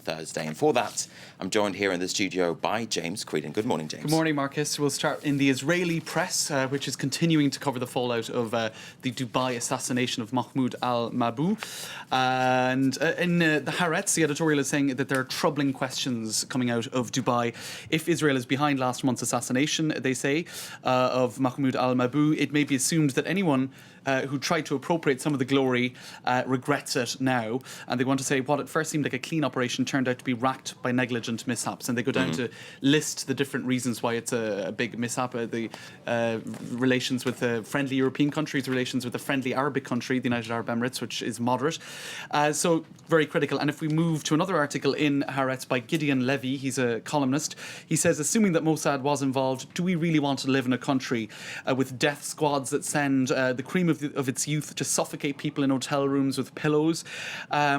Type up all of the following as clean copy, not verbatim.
Thursday. And for that, I'm joined here in the studio by James Creedon. Good morning, James. Good morning, Marcus. We'll start in the Israeli press, which is continuing to cover the fallout of the Dubai assassination of Mahmoud al-Mahbouh. And in the Haaretz, the editorial is saying that there are troubling questions coming out of Dubai. If Israel is behind last month's assassination, they say, of Mahmoud al-Mahbouh, it may be assumed that anyone who tried to appropriate some of the glory regrets it now. And they want to say what at first seemed like a clean operation turned out to be racked by negligent mishaps. And they go down to list the different reasons why it's a big mishap. The relations with friendly European countries, relations with a friendly Arabic country, the United Arab Emirates, which is moderate. So very critical. And if we move to another article in Haaretz by Gideon Levy, he's a columnist, he says, assuming that Mossad was involved, do we really want to live in a country with death squads that send the cream of its youth to suffocate people in hotel rooms with pillows,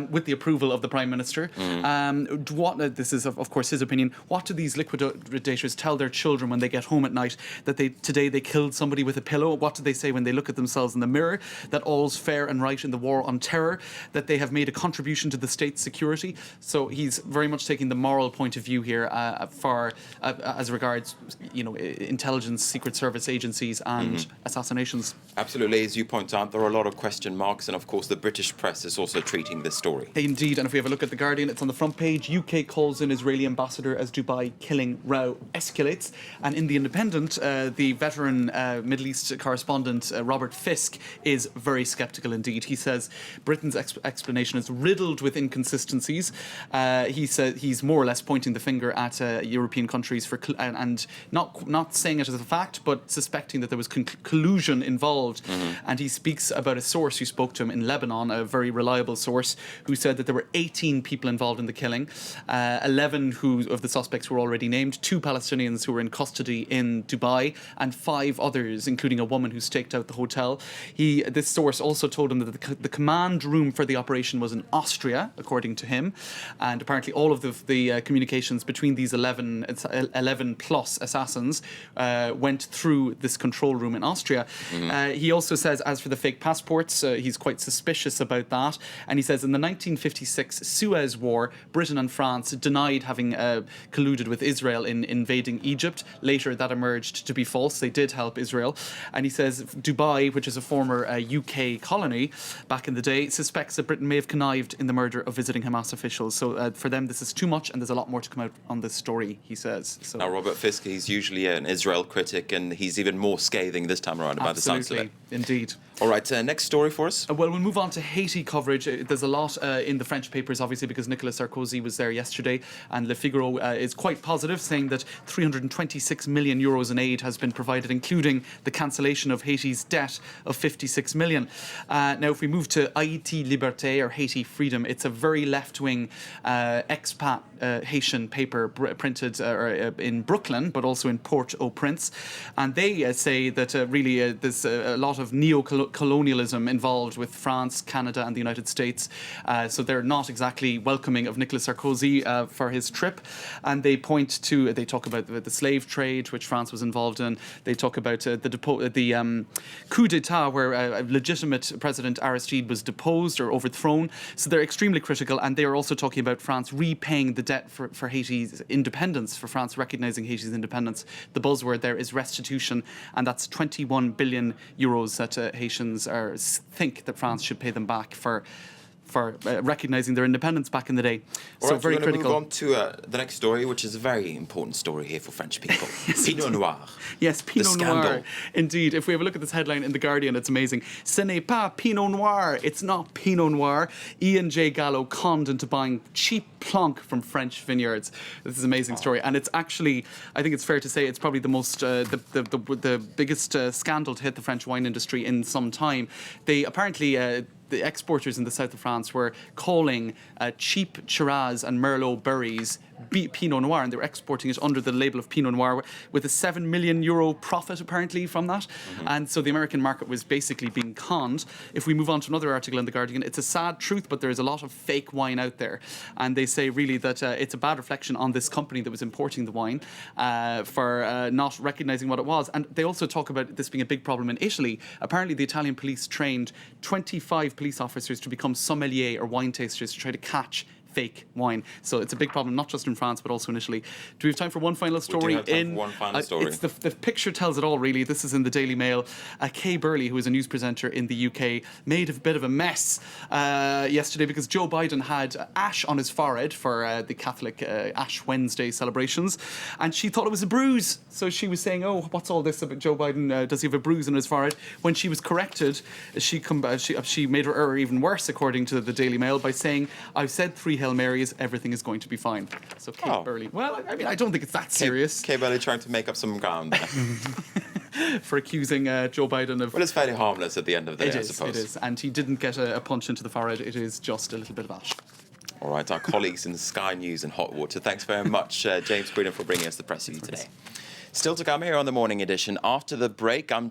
with the approval of the Prime Minister? This is, of course, his opinion. What do these liquidators tell their children when they get home at night? That today they killed somebody with a pillow? What do they say when they look at themselves in the mirror? That all's fair and right in the war on terror? That they have made a contribution to the state's security? So he's very much taking the moral point of view here as regards, intelligence, secret service agencies and assassinations. Absolutely. As you point out, there are a lot of question marks, and of course the British press is also treating this story. Indeed, and if we have a look at The Guardian, it's on the front page. UK calls in Israeli ambassador as Dubai killing row escalates. And in The Independent, the veteran Middle East correspondent Robert Fisk is very sceptical indeed. He says Britain's explanation is riddled with inconsistencies. He said he's more or less pointing the finger at European countries and not saying it as a fact, but suspecting that there was collusion involved. And he speaks about a source who spoke to him in Lebanon, a very reliable source, who said that there were 18 people involved in the killing, 11 of the suspects were already named, 2 Palestinians who were in custody in Dubai, and 5 others, including a woman who staked out the hotel. This source also told him that the command room for the operation was in Austria, according to him, and apparently all of the communications between these 11 plus assassins went through this control room in Austria. He also says, as for the fake passports, he's quite suspicious about that. And he says in the 1956 Suez War, Britain and France denied having colluded with Israel in invading Egypt. Later, that emerged to be false. They did help Israel. And he says Dubai, which is a former UK colony back in the day, suspects that Britain may have connived in the murder of visiting Hamas officials. So for them, this is too much, and there's a lot more to come out on this story, he says. So. Now, Robert Fisk, he's usually an Israel critic, and he's even more scathing this time around about the sounds of it. Indeed. All right, next story for us. Well, we'll move on to Haiti coverage. There's a lot in the French papers, obviously, because Nicolas Sarkozy was there yesterday, and Le Figaro is quite positive, saying that 326 million euros in aid has been provided, including the cancellation of Haiti's debt of 56 million. Now, if we move to Haïti Liberté, or Haiti Freedom, it's a very left-wing expat Haitian paper printed in Brooklyn, but also in Port-au-Prince, and they say that really there's a lot of neo-colonialism involved with France, Canada and the United States. So they're not exactly welcoming of Nicolas Sarkozy for his trip. And they talk about the slave trade, which France was involved in. They talk about the coup d'etat, where a legitimate President Aristide was deposed or overthrown. So they're extremely critical. And they are also talking about France repaying the debt for Haiti's independence, for France recognizing Haiti's independence. The buzzword there is restitution, and that's 21 billion euros that Haitians think that France should pay them back for recognising their independence back in the day. So very critical. We're going to move on to the next story, which is a very important story here for French people. Pinot Noir. Yes, Pinot Noir. Indeed. If we have a look at this headline in The Guardian, it's amazing. Ce n'est pas Pinot Noir. It's not Pinot Noir. Ian J. Gallo conned into buying cheap plonk from French vineyards. This is an amazing story. And it's actually, I think it's fair to say, it's probably the most, the biggest scandal to hit the French wine industry in some time. They apparently... the exporters in the south of France were calling cheap Shiraz and Merlot berries Pinot Noir, and they were exporting it under the label of Pinot Noir with a €7 million profit apparently from that. And so the American market was basically being conned. If we move on to another article in The Guardian, it's a sad truth, but there is a lot of fake wine out there. And they say really that it's a bad reflection on this company that was importing the wine for not recognising what it was. And they also talk about this being a big problem in Italy. Apparently the Italian police trained 25 police officers to become sommelier or wine tasters to try to catch fake wine. So it's a big problem, not just in France, but also in Italy. Do we have time for one final story? We do have time for one final story. It's the picture tells it all, really. This is in the Daily Mail. Kay Burley, who is a news presenter in the UK, made a bit of a mess yesterday because Joe Biden had ash on his forehead for the Catholic Ash Wednesday celebrations, and she thought it was a bruise. So she was saying, "Oh, what's all this about Joe Biden? Does he have a bruise on his forehead?" When she was corrected, she made her error even worse, according to the Daily Mail, by saying, "I've said 3 Hail Marys, everything is going to be fine." So Kate Burley, well, I mean, I don't think it's that serious. Kay Burley trying to make up some ground there. For accusing Joe Biden of... Well, it's fairly harmless at the end of the day, I suppose. It is, and he didn't get a punch into the forehead. It is just a little bit of ash. All right, our colleagues in Sky News and Hot Water, thanks very much, James Queenan, for bringing us the press review today. Still to come here on the Morning Edition. After the break, I'm